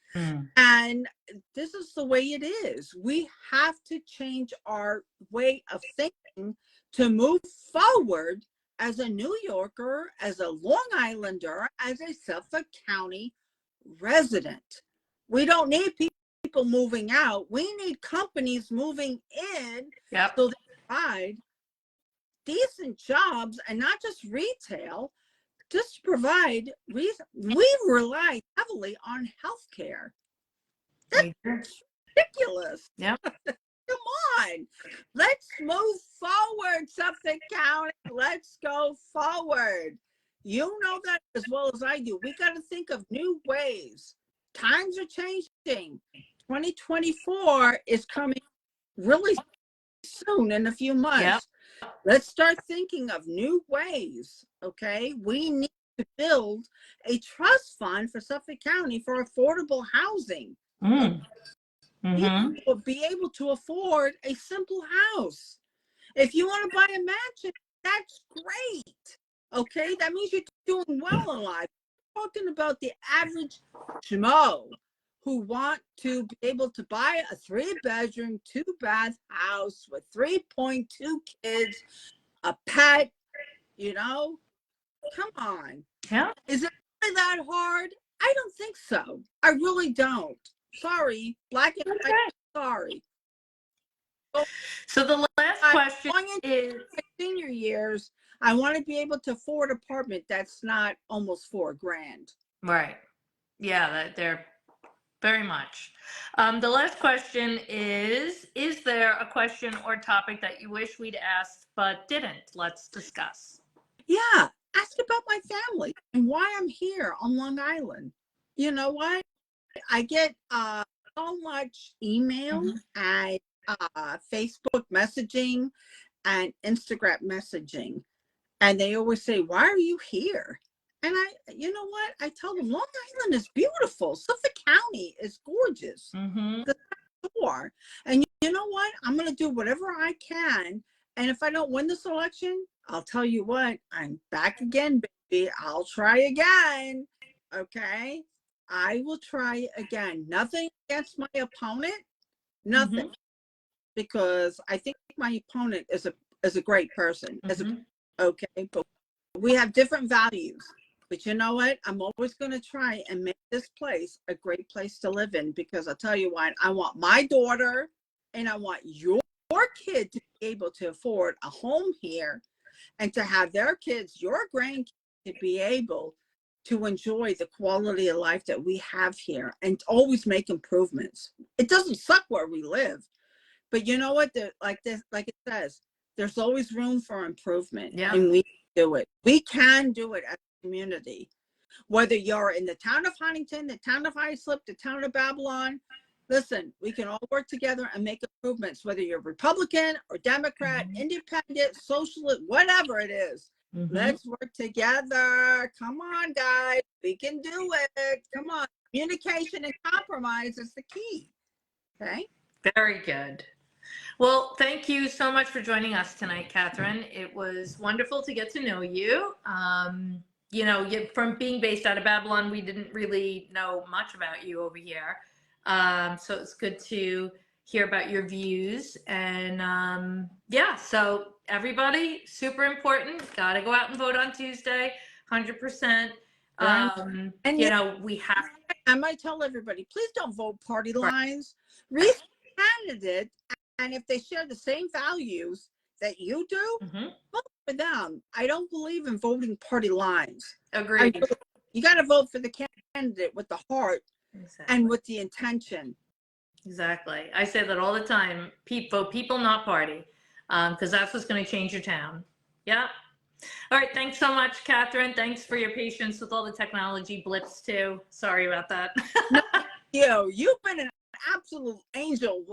And this is the way it is. We have to change our way of thinking to move forward as a New Yorker, as a Long Islander, as a Suffolk County resident. We don't need people moving out. We need companies moving in so they provide decent jobs, and not just retail, just provide. We rely heavily on healthcare. That's ridiculous. Yeah. Come on, let's move forward, Suffolk County. Let's go forward. You know that as well as I do. We got to think of new ways. Times are changing. 2024 is coming really soon, in a few months. Yep. Let's start thinking of new ways, okay? We need to build a trust fund for Suffolk County for affordable housing. People will be able to afford a simple house. If you want to buy a mansion, that's great. Okay, that means you're doing well in life. I'm talking about the average Schmo who want to be able to buy a 3-bedroom, 2-bath house with 3.2 kids, a pet, you know? Come on. Yeah. Is it really that hard? I don't think so. I really don't. Sorry, black and white. Sorry. So the last question is, my senior years, I want to be able to afford an apartment that's not almost $4,000. right. Yeah, they're very much. The last question is there a question or topic that you wish we'd asked but didn't? Let's discuss. Yeah, ask about my family and why I'm here on Long Island. You know what? I get so much email and Facebook messaging and Instagram messaging. And they always say, why are you here? And you know what? I tell them, Long Island is beautiful. Suffolk County is gorgeous. The store. And you know what? I'm going to do whatever I can. And if I don't win this election, I'll tell you what, I'm back again, baby. I'll try again. Okay? I will try again. Nothing against my opponent. Nothing. Because I think my opponent is a great person. Okay, but we have different values. But you know what? I'm always going to try and make this place a great place to live in, because I'll tell you what, I want my daughter and I want your kid to be able to afford a home here, and to have their kids, your grandkids, to be able to enjoy the quality of life that we have here and always make improvements. It doesn't suck where we live, but you know what? Like it says, there's always room for improvement. Yeah. And we do it. We can do it as a community. Whether you're in the town of Huntington, the town of Islip, the town of Babylon, listen, we can all work together and make improvements, whether you're Republican or Democrat, independent, socialist, whatever it is. Let's work together. Come on, guys. We can do it. Come on. Communication and compromise is the key. Okay? Very good. Well, thank you so much for joining us tonight, Catherine. It was wonderful to get to know you. You know, from being based out of Babylon, we didn't really know much about you over here. So it's good to hear about your views. And yeah, so everybody, super important. Got to go out and vote on Tuesday, 100%. And you know, we have. I might tell everybody, please don't vote party lines. Read the candidate, and if they share the same values that you do, vote for them. I don't believe in voting party lines. Agreed. You got to vote for the candidate with the heart and with the intention. Exactly. I say that all the time. Vote people, not party, because that's what's going to change your town. Yeah. All right. Thanks so much, Catherine. Thanks for your patience with all the technology blips too. Sorry about that. No, you've been an absolute angel.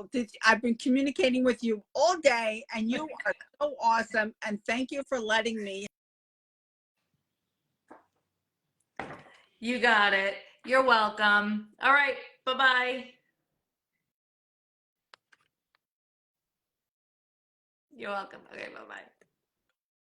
I've been communicating with you all day, and you are so awesome. And thank you for letting me. You got it. You're welcome. All right. Bye-bye. You're welcome. Okay, bye-bye.